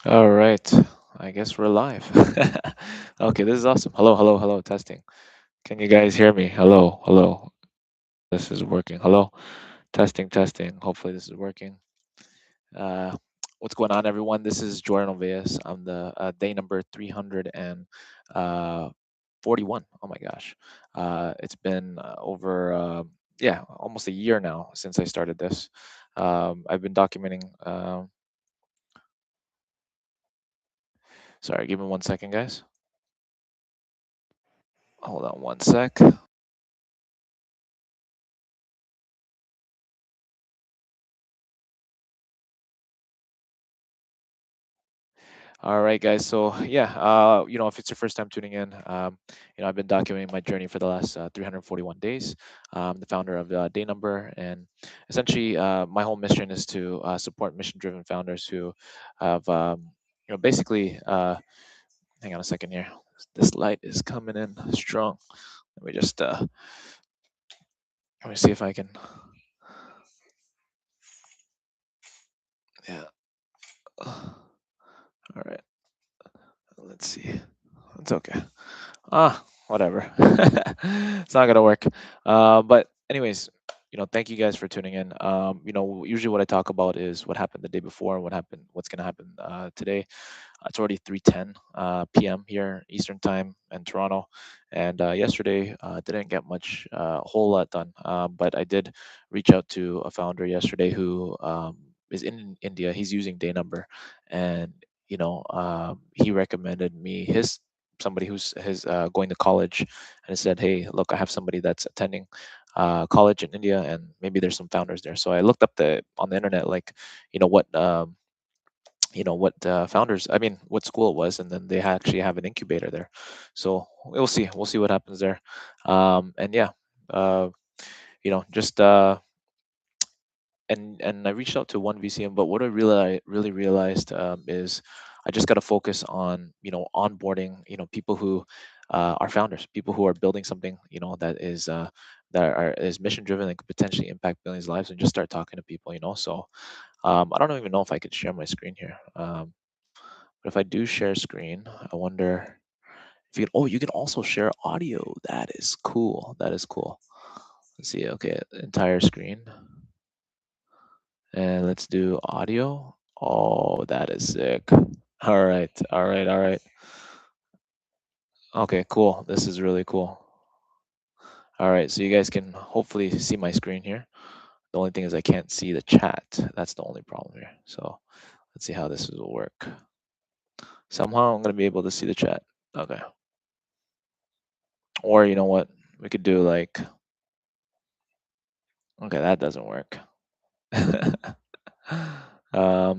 All right. I guess we're live. Okay, this is awesome. Hello, hello, hello. Testing. Can you guys hear me? Hello, hello. This is working. Hello. Testing, testing. Hopefully this is working. Uh, what's going on, everyone? This is Jordan Oveas. I'm the day number 341. Oh my gosh. It's been over, yeah, almost a year now since I started this. I've been documenting. Sorry, give me 1 second, guys. Hold on 1 sec. All right, guys. So yeah, if it's your first time tuning in, I've been documenting my journey for the last 341 days. I'm the founder of dayNumber, and essentially, my whole mission is to support mission-driven founders who have, basically. Hang on a second here. This light is coming in strong. Let me just let me see if I can. Yeah. All right. Let's see. It's okay. Whatever. It's not gonna work. But anyways, thank you guys for tuning in. Usually what I talk about is what happened the day before, what's gonna happen today. It's already 3:10 p.m. here Eastern time in Toronto, and yesterday didn't get much, a whole lot done. But I did reach out to a founder yesterday who is in India. He's using dayNumber, and he recommended me his somebody who's his going to college, and he said, "Hey, look, I have somebody that's attending college in India, and maybe there's some founders there." So I looked up the on the internet, like, you know what. What founders, I mean, what school it was, and then they actually have an incubator there. So we'll see what happens there. And yeah, uh, just and I reached out to one VCM, but what I really realized is I just got to focus on onboarding people who are founders, people who are building something that is mission driven and could potentially impact billions of lives, and just start talking to people. So I don't even know if I could share my screen here. But if I do share screen, I wonder if you can. Oh, you can also share audio. That is cool. That is cool. Let's see. Okay, entire screen, and let's do audio. Oh, that is sick. All right, all right, all right. Okay, cool. This is really cool. All right, so you guys can hopefully see my screen here. The only thing is I can't see the chat. That's the only problem here. So let's see how this will work. Somehow I'm gonna be able to see the chat. Okay. Or you know what? We could do like, okay, that doesn't work.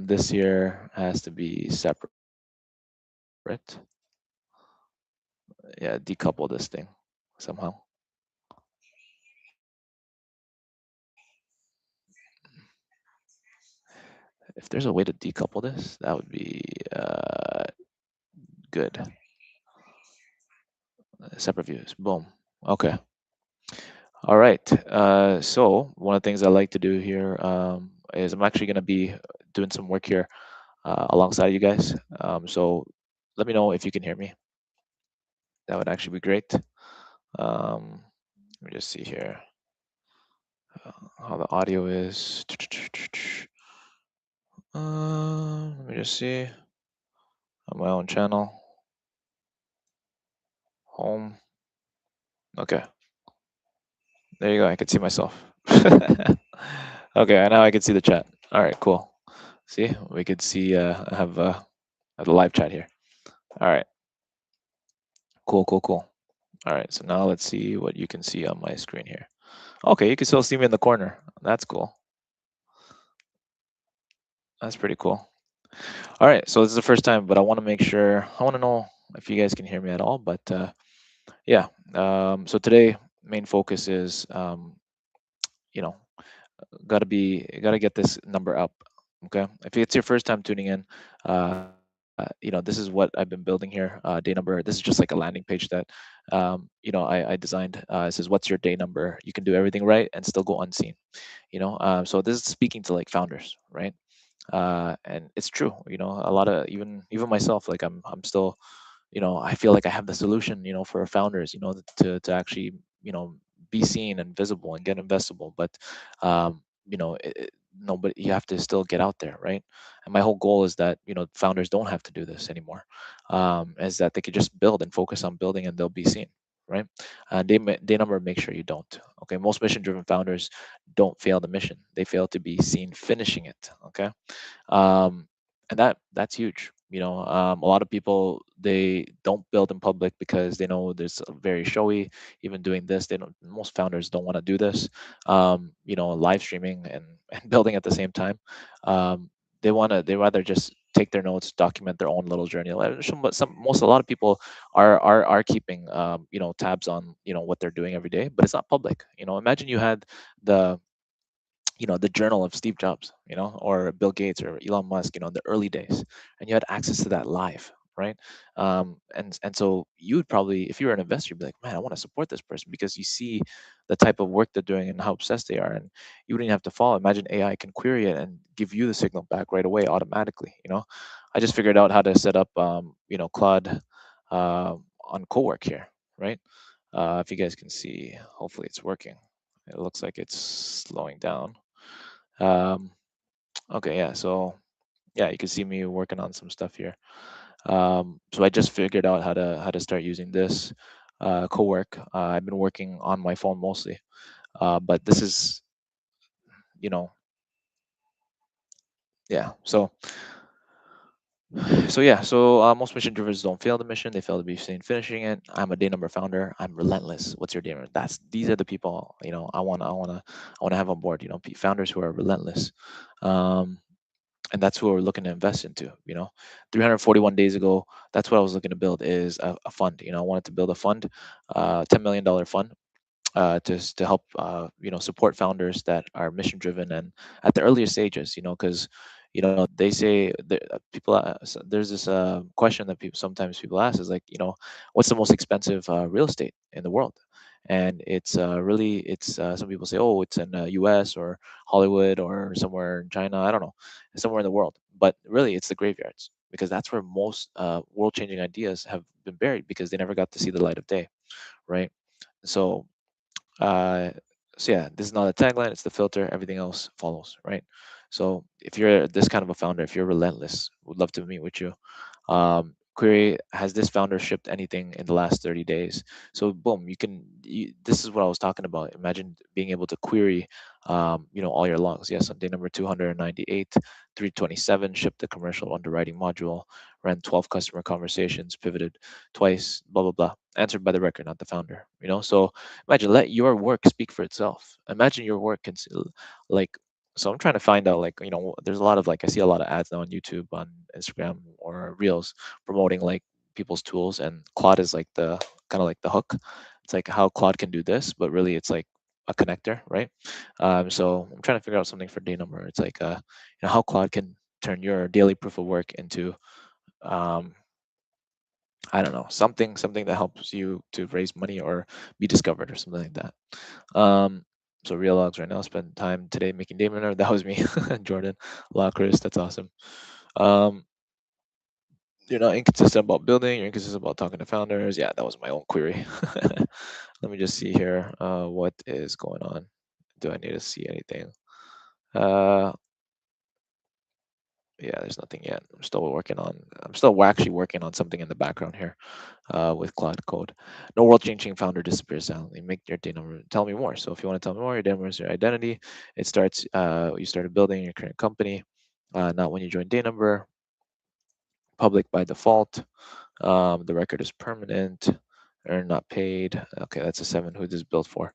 This year has to be separate. Yeah, decouple this thing somehow. If there's a way to decouple this, that would be good. Separate views. Boom. Okay. All right. So one of the things I like to do here is I'm actually going to be doing some work here alongside you guys. So let me know if you can hear me. That would actually be great. Let me just see here how the audio is. Let me just see on my own channel. Home. Okay, there you go. I can see myself. Okay, now I can see the chat. All right, cool. See, we could see. Have a live chat here. All right, cool, cool, cool. All right, so now let's see what you can see on my screen here. Okay, you can still see me in the corner. That's cool. That's pretty cool. All right, so this is the first time, but I want to make sure. I want to know if you guys can hear me at all. But yeah, so today main focus is you know gotta get this number up. Okay, if it's your first time tuning in, this is what I've been building here. Day number. This is just like a landing page that I designed. It says, "What's your day number?" You can do everything right and still go unseen. So this is speaking to like founders, right? And it's true. A lot of, even myself, like I'm still, I feel like I have the solution, for founders, to actually, be seen and visible and get investable. But no, but you have to still get out there, right? And my whole goal is that, founders don't have to do this anymore. Is that they could just build and focus on building, and they'll be seen, right? Day number, make sure you don't. Okay, most mission driven founders don't fail the mission, they fail to be seen finishing it. Okay. And that's huge. A lot of people, they don't build in public because they know there's a very showy. Even doing this, they don't. Most founders don't want to do this. Live streaming and and building at the same time. They rather just take their notes, document their own little journey. A lot of people are keeping, tabs on, what they're doing every day, but it's not public. Imagine you had the the journal of Steve Jobs, or Bill Gates or Elon Musk, in the early days, and you had access to that live, right? And so you would probably, if you were an investor, you'd be like, man, I want to support this person because you see the type of work they're doing and how obsessed they are, and you wouldn't have to follow. Imagine AI can query it and give you the signal back right away automatically. I just figured out how to set up, Claude, on Cowork here, right? If you guys can see, hopefully it's working. It looks like it's slowing down. Um, okay, yeah. So yeah, you can see me working on some stuff here. So I just figured out how to start using this, co-work. I've been working on my phone mostly, but this is, you know yeah. So most mission drivers don't fail the mission; they fail to be seen finishing it. I'm a day number founder. I'm relentless. What's your day number? These are the people, I want to have on board. Founders who are relentless. Um, and that's who we're looking to invest into. 341 days ago, that's what I was looking to build, is a fund. I wanted to build a fund, $10 million fund, to help, support founders that are mission driven and at the earlier stages. Because they say that, there's this question that people ask, is like, what's the most expensive real estate in the world? And it's some people say, oh, it's in US or Hollywood or somewhere in China, I don't know, somewhere in the world. But really, it's the graveyards, because that's where most world changing ideas have been buried, because they never got to see the light of day, right? So uh, so yeah, this is not a tagline; it's the filter. Everything else follows, right? So if you're this kind of a founder, if you're relentless, would love to meet with you. Query, has this founder shipped anything in the last 30 days? So boom, this is what I was talking about. Imagine being able to query, all your logs. Yes, on day number 298, 327, shipped the commercial underwriting module, ran 12 customer conversations, pivoted twice, blah blah blah. Answered by the record, not the founder. So imagine, let your work speak for itself. Imagine your work can, like, so I'm trying to find out, like, there's a lot of, like, I see a lot of ads now on YouTube, on Instagram, or Reels, promoting, like, people's tools, and Claude is like the kind of like the hook. It's like how Claude can do this, but really it's like a connector, right? So I'm trying to figure out something for dayNumber. It's like, how Claude can turn your daily proof of work into, um, I don't know, something that helps you to raise money or be discovered or something like that. So real logs right now. Spend time today making day minor. That was me, Jordan. La Chris, that's awesome. Um, you're not inconsistent about building. You're inconsistent about talking to founders. Yeah, that was my own query. Let me just see here. What is going on? Do I need to see anything? Uh, yeah, there's nothing yet. I'm still actually working on something in the background here, with Cloud Code. No world changing founder disappears silently. Make your day number. Tell me more. So if you want to tell me more, your day number is your identity. It starts. You started building your current company, not when you joined day number. Public by default. The record is permanent. Earn not paid. Okay, that's a 7. Who this built for?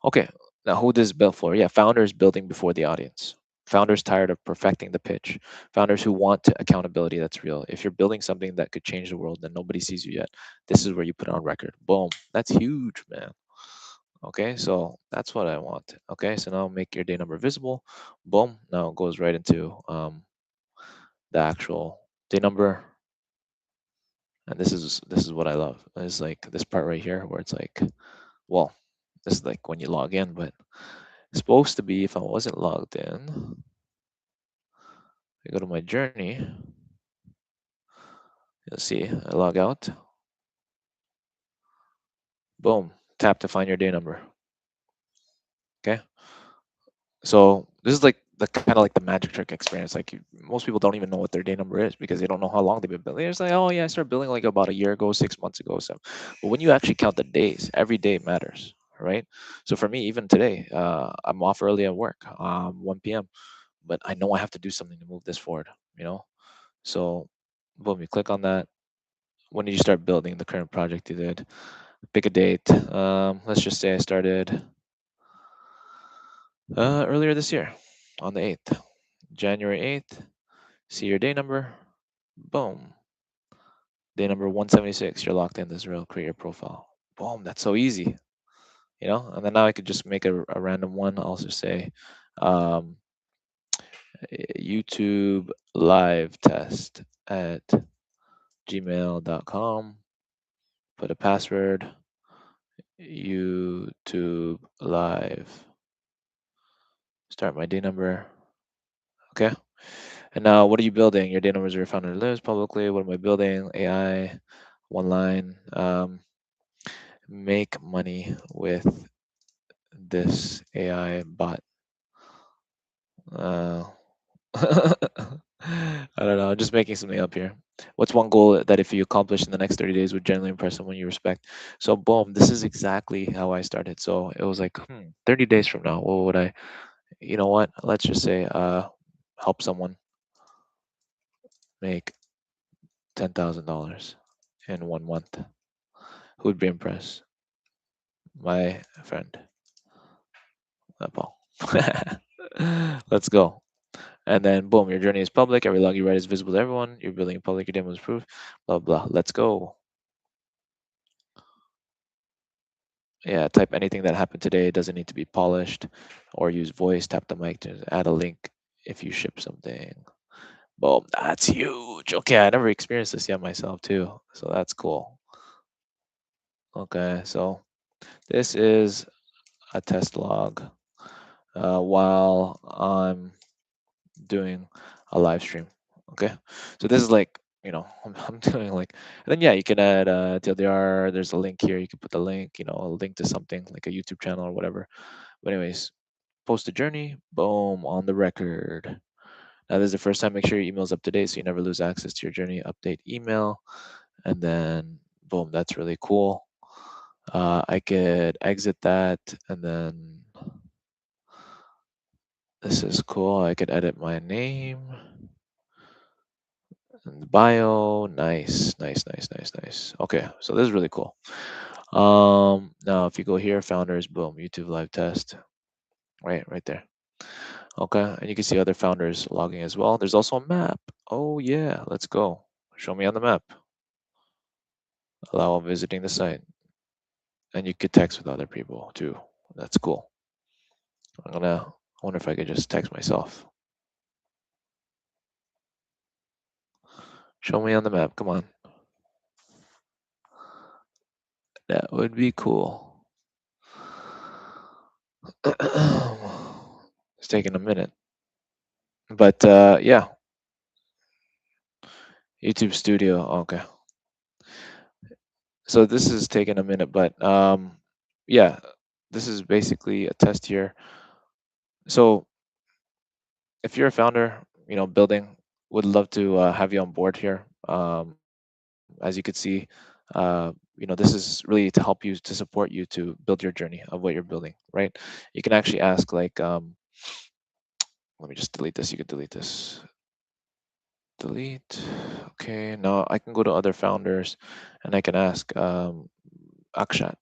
Okay, now who this built for? Yeah, founders building before the audience. Founders tired of perfecting the pitch. Founders who want accountability that's real. If you're building something that could change the world and nobody sees you yet, this is where you put it on record. Boom. That's huge, man. Okay, so that's what I want. Okay, so now make your day number visible. Boom. Now it goes right into, the actual day number. And this is what I love. It's like this part right here where it's like, well, this is like when you log in, but it's supposed to be, if I wasn't logged in, I go to my journey. You'll see. I log out. Boom. Tap to find your day number. Okay. So this is like the kind of like the magic trick experience. Like most people don't even know what their day number is because they don't know how long they've been building. It's like, oh yeah, I started building like about a year ago, 6 months ago. So, but when you actually count the days, every day matters, right? So for me, even today, I'm off early at work, 1 p.m. But I know I have to do something to move this forward. You know, so boom, you click on that. When did you start building the current project you did? Pick a date. Let's just say I started earlier this year on the 8th, January 8th. See your day number. Boom. Day number 176. You're locked in. This is real. Create your profile. Boom. That's so easy. And then now I could just make a random one. I'll just say um, YouTube live test at gmail.com. Put a password. YouTube live. Start my day number. Okay. And now, what are you building? Your day numbers are your founder lives publicly. What am I building? AI, one line. Make money with this AI bot. Uh, I don't know. I'm just making something up here. What's one goal that if you accomplish in the next 30 days would generally impress someone you respect? So, boom, this is exactly how I started. So it was like, 30 days from now, what would I, you know what? Let's just say, help someone make $10,000 in 1 month. Who would be impressed? My friend, Paul. Let's go. And then boom, your journey is public. Every log you write is visible to everyone. You're building a public, your demo is proof. Blah blah. Let's go. Yeah, type anything that happened today. It doesn't need to be polished, or use voice. Tap the mic to add a link if you ship something. Boom, that's huge. Okay, I never experienced this yet myself too, so that's cool. Okay, so this is a test log while I'm doing a live stream. Okay, so this is like I'm doing like, and then yeah, you can add TLDR. There's a link here. You can put the link, a link to something like a YouTube channel or whatever. But anyways, post a journey. Boom, on the record. Now this is the first time. Make sure your email's up to date so you never lose access to your journey. Update email, and then boom, that's really cool. I could exit that, and then this is cool. I could edit my name. And the bio, nice, nice, nice, nice, nice. Okay, so this is really cool. Now if you go here, founders, boom, YouTube live test, right there. Okay, and you can see other founders logging as well. There's also a map. Oh yeah, let's go. Show me on the map. Allow visiting the site, and you could text with other people too. That's cool. I wonder if I could just text myself. Show me on the map. Come on. That would be cool. It's taking a minute. But yeah, YouTube Studio. Okay. So this is taking a minute, but yeah, this is basically a test here. So if you're a founder, building, would love to have you on board here. As you could see, this is really to help you, to support you to build your journey of what you're building, right? You can actually ask like, let me just delete this. You could delete this. Delete. Okay, now I can go to other founders and I can ask Akshat,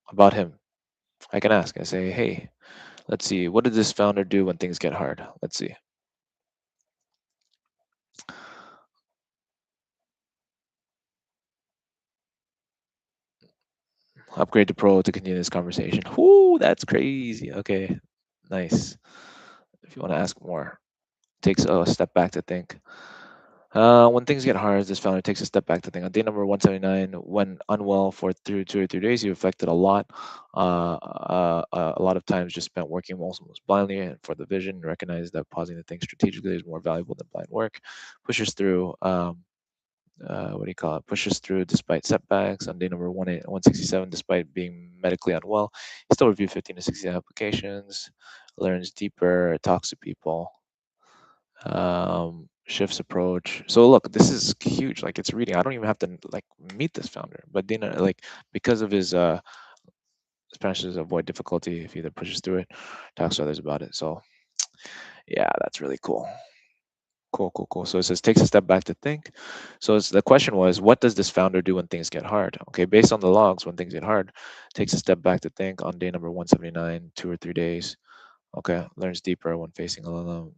about him. I can ask. I say, hey, let's see, what did this founder do when things get hard? Let's see. Upgrade to Pro to continue this conversation. Whoo, that's crazy. Okay, nice. If you want to ask more, takes a step back to think. When things get hard, this founder takes a step back to think. On day number 179, when unwell for 2 or 3 days, he reflected a lot. A lot of times just spent working almost blindly and for the vision. Recognized that pausing to think strategically is more valuable than blind work. Pushes through. What do you call it? Pushes through despite setbacks. On day number 167, despite being medically unwell, he still reviewed 15 to 16 applications. Learns deeper. Talks to people, shifts approach. So look, this is huge. Like it's reading. I don't even have to like meet this founder, but Dina, like because of his Spanish is avoid difficulty if he either pushes through it, talks to others about it. So yeah, that's really cool. Cool, cool, cool. So it says takes a step back to think. So the question was, what does this founder do when things get hard? Okay, based on the logs, when things get hard, takes a step back to think on day number 179, 2 or 3 days. Okay, learns deeper when facing alone.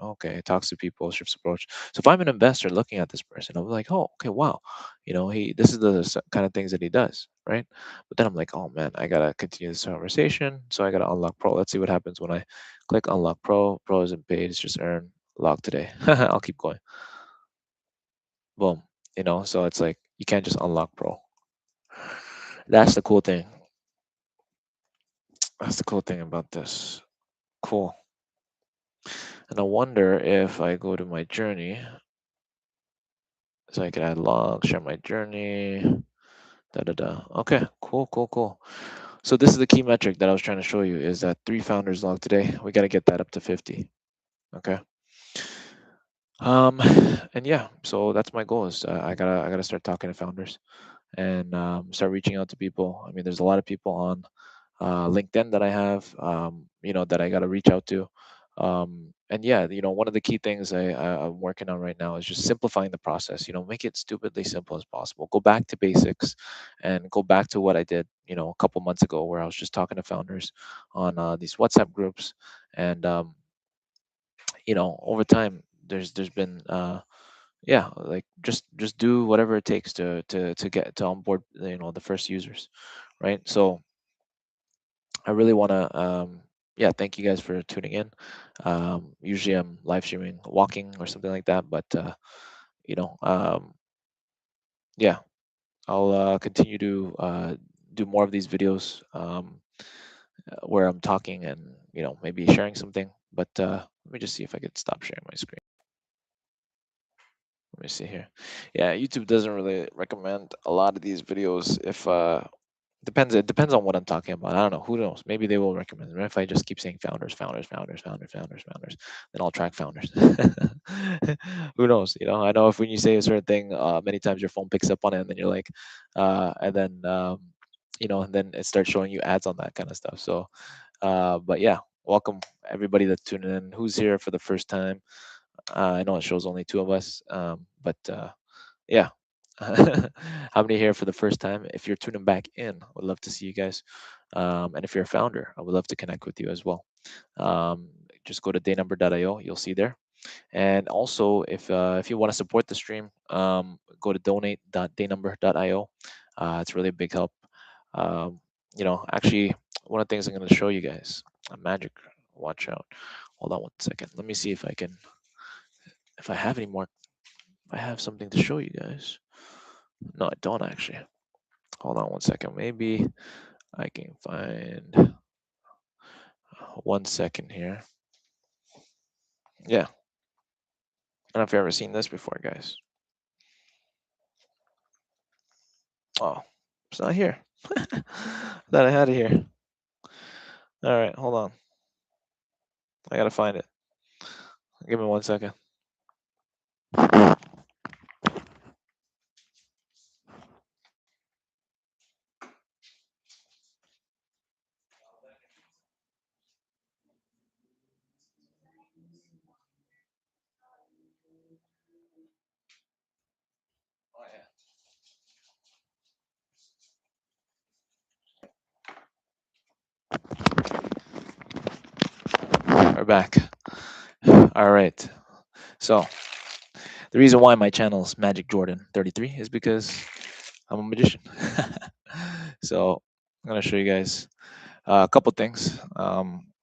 Okay, talks to people, shifts approach. So if I'm an investor looking at this person, I'm like, oh, okay, wow, he this is the kind of things that he does, right? But then I'm like, oh man, I gotta continue this conversation, so I gotta unlock pro. Let's see what happens when I click unlock pro. Pro isn't paid; it's just earn. Log today. I'll keep going. Boom. So it's like you can't just unlock pro. That's the cool thing. That's the cool thing about this. Cool. And I wonder if I go to my journey. So I can add log, share my journey, da da da. Okay, cool, cool, cool. So this is the key metric that I was trying to show you is that 3 founders log today. We got to get that up to 50. Okay. Um, and yeah, so that's my goal is I gotta start talking to founders and start reaching out to people. I mean, there's a lot of people on LinkedIn that I have, that I got to reach out to. And yeah, one of the key things I'm working on right now is just simplifying the process. Make it stupidly simple as possible. Go back to basics, and go back to what I did, a couple months ago, where I was just talking to founders on these WhatsApp groups, and over time, there's been yeah, like just do whatever it takes to get to onboard, the first users, right? So I really want to, yeah, thank you guys for tuning in. Usually I'm live streaming walking or something like that, but you know, um, yeah, I'll continue to do more of these videos where I'm talking and maybe sharing something. But let me just see if I could stop sharing my screen. Let me see here. Yeah, YouTube doesn't really recommend a lot of these videos if depends. It depends on what I'm talking about. I don't know. Who knows? Maybe they will recommend it. If I just keep saying founders, founders, founders, founders, founders, founders, then I'll track founders. Who knows? I know if when you say a certain thing, many times your phone picks up on it, and then you're like, and then and then it starts showing you ads on that kind of stuff. So, but yeah, welcome everybody that's tuning in. Who's here for the first time? I know it shows only two of us, but yeah. How many here for the first time? If you're tuning back in, I would love to see you guys. And if you're a founder, I would love to connect with you as well. Um, just go to dayNumber.io, you'll see there. And also, if you want to support the stream, go to donate.dayNumber.io. It's really a big help. Actually, one of the things I'm going to show you guys, a magic. Watch out. Hold on one second. Let me see if I have any more. If I have something to show you guys. No, I don't actually. Hold on one second. Maybe I can find 1 second here. Yeah. I don't know if you've ever seen this before, guys. Oh, it's not here. Thought I had it here. All right, hold on. I gotta find it. Give me 1 second. We're back. All right. So the reason why my channel is Magic Jordan 33 is because I'm a magician. So I'm gonna show you guys a couple things.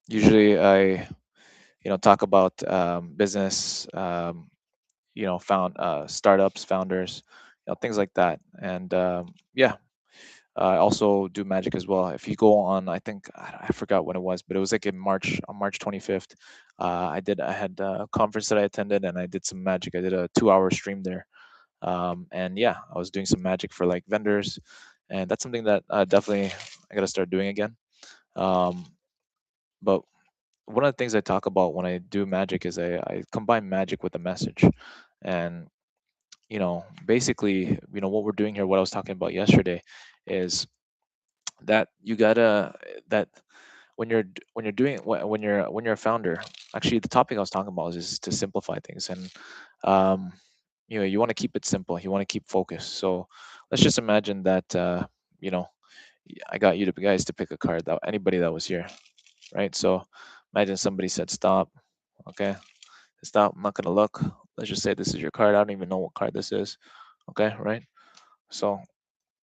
Usually I talk about business, found startups, founders, things like that. And yeah, I also do magic as well. If you go on, I think I forgot when it was, but it was like in March, on March 25th. I had a conference that I attended, and I did some magic. I did a 2-hour stream there, and yeah, I was doing some magic for like vendors, and that's something that definitely I got to start doing again. Um, but one of the things I talk about when I do magic is I combine magic with a message, and basically, what we're doing here, what I was talking about yesterday, is that you gotta that when you're doing when you're a founder. Actually, the topic I was talking about is to simplify things, and um, you want to keep it simple. You want to keep focus. So let's just imagine that you know I got you to guys to pick a card, that anybody that was here, right? So imagine somebody said stop. Okay, stop. I'm not gonna look. Let's just say this is your card. I don't even know what card this is. Okay, right? So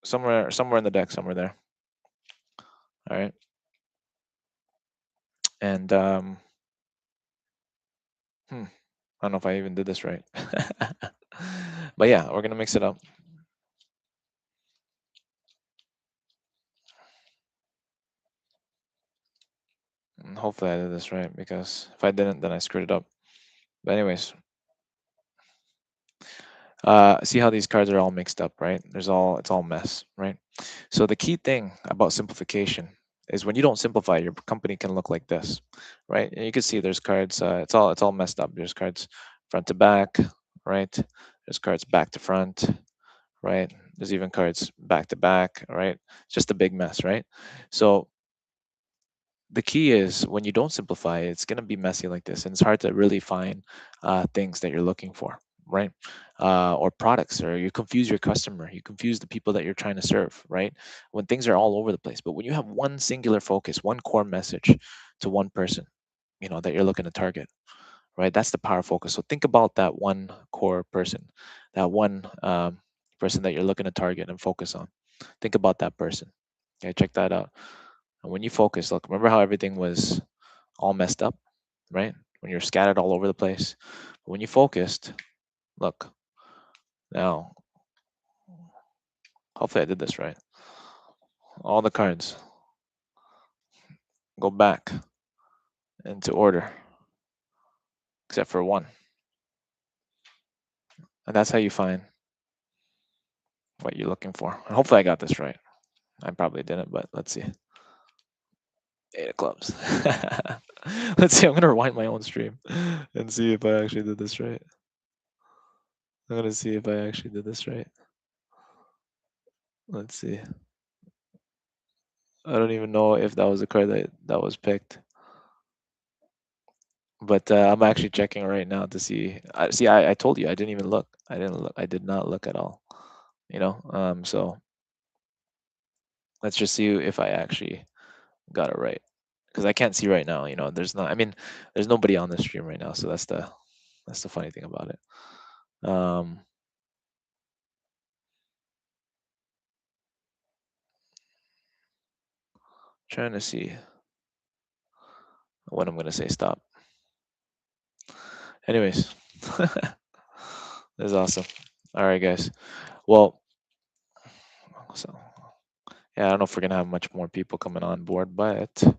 somewhere in the deck, somewhere there. All right, and hmm, I don't know if I even did this right. But yeah, we're gonna mix it up. And hopefully I did this right, because if I didn't, then I screwed it up. But anyways, see how these cards are all mixed up, right? It's all mess, right? So the key thing about simplification is when you don't simplify, your company can look like this, right? And you can see there's cards. It's all messed up. There's cards front to back, right? There's cards back to front, right? There's even cards back to back, right? It's just a big mess, right? So the key is when you don't simplify, it's going to be messy like this, and it's hard to really find things that you're looking for, right? Or products, or you confuse your customer, you confuse the people that you're trying to serve, right? When things are all over the place. But when you have one singular focus, one core message to one person, that you're looking to target, right? That's the power focus. So think about that one core person, that one person that you're looking to target and focus on. Think about that person. Okay, check that out. And when you focus, look, remember how everything was all messed up, right? When you're scattered all over the place. When you focused, look, now, hopefully I did this right. All the cards go back into order, except for one. And that's how you find what you're looking for. And hopefully I got this right. I probably didn't, but let's see. Eight of clubs. Let's see. I'm gonna rewind my own stream and see if I actually did this right. I'm gonna see if I actually did this right. Let's see. I don't even know if that was the card that was picked, but I'm actually checking right now to see. I told you I didn't even look. I didn't look. I did not look at all. So let's just see if I actually got it right, because I can't see right now. There's not. I mean, there's nobody on the stream right now, so that's the funny thing about it. Trying to see when I'm gonna say stop. Anyways, this is awesome. All right, guys. Well, so yeah, I don't know if we're gonna have much more people coming on board, but I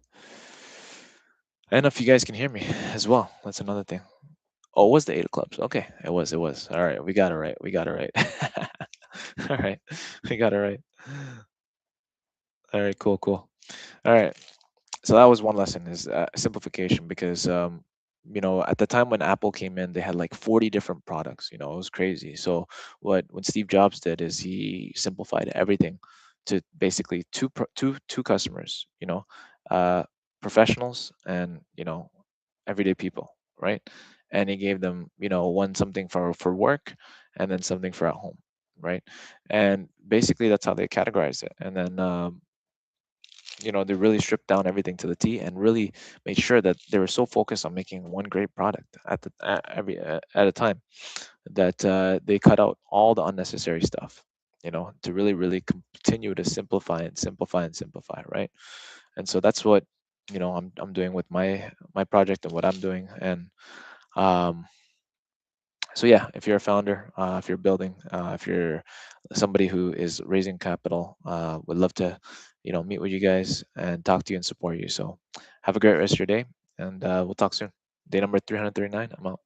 don't know if you guys can hear me as well. That's another thing. Oh, it was the eight of clubs. Okay, it was. It was. All right, we got it right. We got it right. All right, we got it right. All right, cool, cool. All right. So that was one lesson, is simplification, because at the time when Apple came in, they had like 40 different products. It was crazy. So when Steve Jobs did is he simplified everything to basically two customers, uh professionals and everyday people, right? And he gave them, one something for work, and then something for at home, right? And basically that's how they categorized it. And then they really stripped down everything to the T, and really made sure that they were so focused on making one great product at a time, that they cut out all the unnecessary stuff, to really really continue to simplify and simplify and simplify, right? And so that's what I'm doing with my project, and what I'm doing. And um So yeah, if you're a founder, if you're building, if you're somebody who is raising capital, would love to, meet with you guys and talk to you and support you. So have a great rest of your day, and we'll talk soon. Day number 339. I'm out.